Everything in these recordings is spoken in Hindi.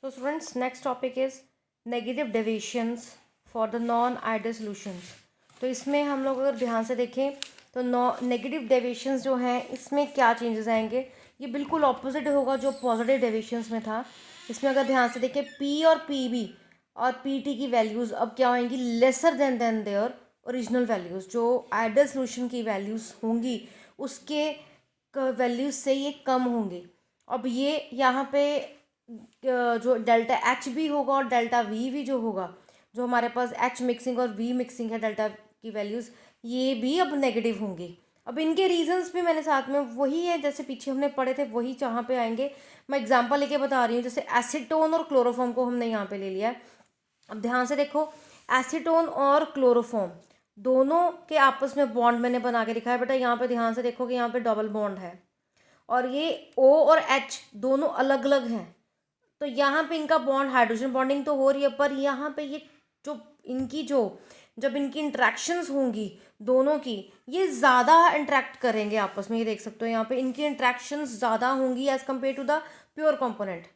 So students, next topic is negative deviations for the non ideal solutions. तो इसमें हम लोग अगर ध्यान से देखें तो नेगेटिव डेविएशंस जो हैं इसमें क्या चेंजेस आएंगे, ये बिल्कुल ऑपोजिट होगा जो पॉजिटिव डेविएशंस में था। इसमें अगर ध्यान से देखें पी और पी बी और पी टी की वैल्यूज़ अब क्या होंगी, lesser than their original values. जो आइडियल सॉल्यूशन की वैल्यूज़ होंगी उसके वैल्यूज़ से ये कम होंगी। अब ये यहाँ पे जो डेल्टा एच भी होगा और डेल्टा वी भी जो होगा, जो हमारे पास एच मिक्सिंग और वी मिक्सिंग है डेल्टा की वैल्यूज़, ये भी अब नेगेटिव होंगी। अब इनके रीजंस भी मैंने साथ में वही है जैसे पीछे हमने पढ़े थे, वही जहाँ पे आएंगे। मैं एग्जांपल लेके बता रही हूँ, जैसे एसीटोन और क्लोरोफॉर्म को हमने यहाँ पे ले लिया है। अब ध्यान से देखो, एसीटोन और क्लोरोफॉर्म दोनों के आपस में बॉन्ड मैंने बना के दिखाया बेटा। यहाँ पे ध्यान से देखो कि यहाँ पे डबल बॉन्ड है और ये ओ और एच दोनों अलग अलग हैं। तो यहाँ पे इनका बॉन्ड हाइड्रोजन बॉन्डिंग तो हो रही है, पर यहाँ पे ये जो इनकी जब इनकी इंट्रैक्शंस होंगी दोनों की, ये ज़्यादा इंट्रैक्ट करेंगे आपस में। ये देख सकते हो यहाँ पे इनकी इंट्रैक्शंस ज़्यादा होंगी as compared to the pure component.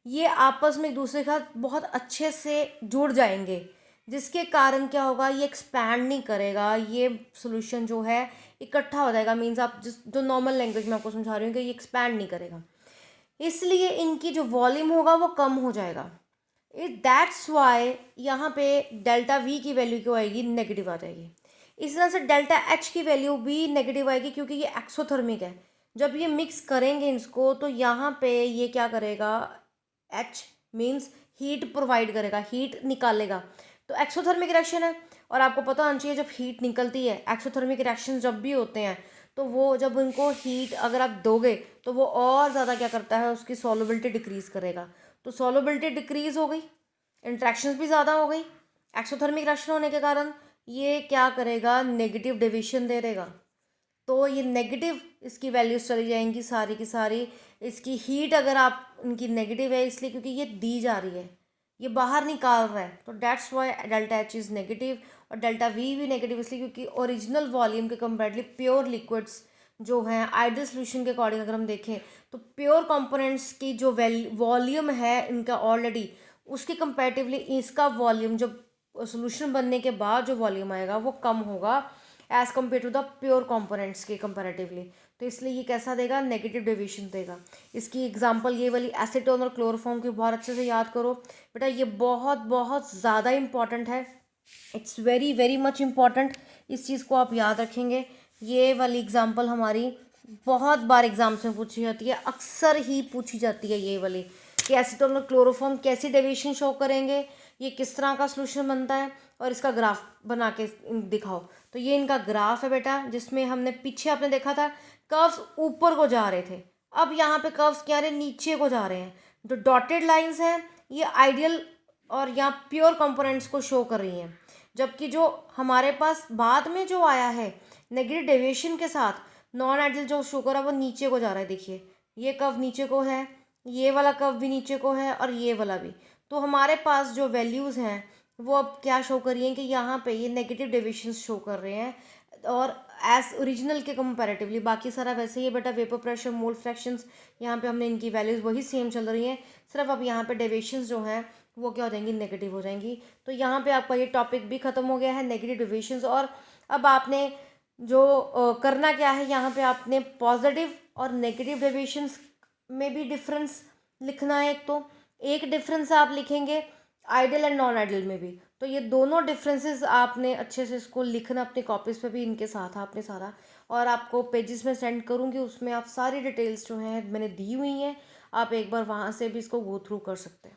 ये आपस में एक दूसरे के साथ बहुत अच्छे से जुड़ जाएंगे, जिसके कारण क्या होगा, ये एक्सपैंड नहीं करेगा, ये सोल्यूशन जो है इकट्ठा हो जाएगा। मीन्स आप जो नॉर्मल लैंग्वेज में आपको समझा रही हूँ कि ये एक्सपैंड नहीं करेगा, इसलिए इनकी जो वॉल्यूम होगा वो कम हो जाएगा। दैट्स वाई यहाँ पे डेल्टा वी की वैल्यू क्यों आएगी, नेगेटिव आ जाएगी। इस तरह से डेल्टा एच की वैल्यू भी नेगेटिव आएगी क्योंकि ये एक्सोथर्मिक है। जब ये मिक्स करेंगे इसको तो यहाँ पे ये क्या करेगा, एच मीन्स हीट प्रोवाइड करेगा, हीट निकालेगा। तो एक्सोथर्मिक रिएक्शन है और आपको पता होना चाहिए जब हीट निकलती है, एक्सोथर्मिक रिएक्शन जब भी होते हैं तो वो जब उनको हीट अगर आप दोगे तो वो और ज़्यादा क्या करता है, उसकी सॉल्युबिलिटी डिक्रीज़ करेगा। तो सॉल्युबिलिटी डिक्रीज़ हो गई, इंट्रैक्शंस भी ज़्यादा हो गई। एक्सोथर्मिक रिएक्शन होने के कारण ये क्या करेगा, नेगेटिव डेविएशन दे देगा। तो ये नेगेटिव इसकी वैल्यूज चली जाएंगी सारी की सारी। इसकी हीट अगर आप इनकी नेगेटिव है इसलिए क्योंकि ये दी जा रही है, ये बाहर निकाल रहा है, तो that's why delta H is negative. और डेल्टा वी भी नेगेटिव इसलिए क्योंकि ओरिजिनल वॉल्यूम के कंपेरेटिवली प्योर लिक्विड्स जो हैं आइडियल सोल्यूशन के अकॉर्डिंग अगर हम देखें तो प्योर कंपोनेंट्स की जो वॉल्यूम है इनका ऑलरेडी, उसके कंपेरेटिवली इसका वॉल्यूम जब सोल्यूशन बनने के बाद जो वॉल्यूम आएगा वो कम होगा as compared to the pure components के कंपेरेटिवली। तो इसलिए ये कैसा देगा, नेगेटिव डेविएशन देगा। इसकी एग्जांपल ये वाली एसीटोन और क्लोरोफॉर्म की बहुत अच्छे से याद करो बेटा, ये बहुत बहुत ज़्यादा इंपॉर्टेंट है। It's very very much important, इस चीज़ को आप याद रखेंगे। ये वाली एग्जांपल हमारी बहुत बार एग्जाम्स में पूछी जाती है, अक्सर ही पूछी जाती है ये वाली, कि एसीटोन और क्लोरोफॉर्म कैसी डेविएशन शो करेंगे, ये किस तरह का सोल्यूशन बनता है और इसका ग्राफ बना के दिखाओ। तो ये इनका ग्राफ है बेटा, जिसमें हमने पीछे आपने देखा था कर्व्स ऊपर को जा रहे थे, अब यहाँ पे कर्व्स क्या रहे, नीचे को जा रहे हैं। जो डॉटेड लाइंस हैं ये आइडियल और यहाँ प्योर कंपोनेंट्स को शो कर रही हैं, जबकि जो हमारे पास बाद में जो आया है नेगेटिव डेविएशन के साथ नॉन आइडियल जो शो कर रहा है वो नीचे को जा रहा है। देखिए ये कर्व नीचे को है, ये वाला कर्व भी नीचे को है और ये वाला भी। तो हमारे पास जो वैल्यूज़ हैं वो अब क्या शो कर रही हैं कि यहाँ पे ये नेगेटिव डेविएशंस शो कर रहे हैं, और एज ओरिजिनल के कंपैरेटिवली बाकी सारा वैसे ही है बेटा। वेपर प्रेशर, मोल फ्रैक्शंस, यहाँ पे हमने इनकी वैल्यूज़ वही सेम चल रही हैं, सिर्फ अब यहाँ पे डेविएशंस जो हैं वो क्या हो जाएंगी, नेगेटिव हो जाएंगी। तो यहाँ पे आपका ये टॉपिक भी ख़त्म हो गया है, नेगेटिव डेविएशंस। और अब आपने जो करना क्या है, यहाँ पे आपने पॉजिटिव और नेगेटिव डेविएशंस में भी डिफरेंस लिखना है। एक डिफरेंस आप लिखेंगे आइडियल एंड नॉन आइडियल में भी। तो ये दोनों डिफरेंसेस आपने अच्छे से इसको लिखना अपनी कॉपीज़ पे भी इनके साथ आपने सारा, और आपको पेजेस में सेंड करूँगी, उसमें आप सारी डिटेल्स जो हैं मैंने दी हुई हैं, आप एक बार वहाँ से भी इसको गो थ्रू कर सकते हैं।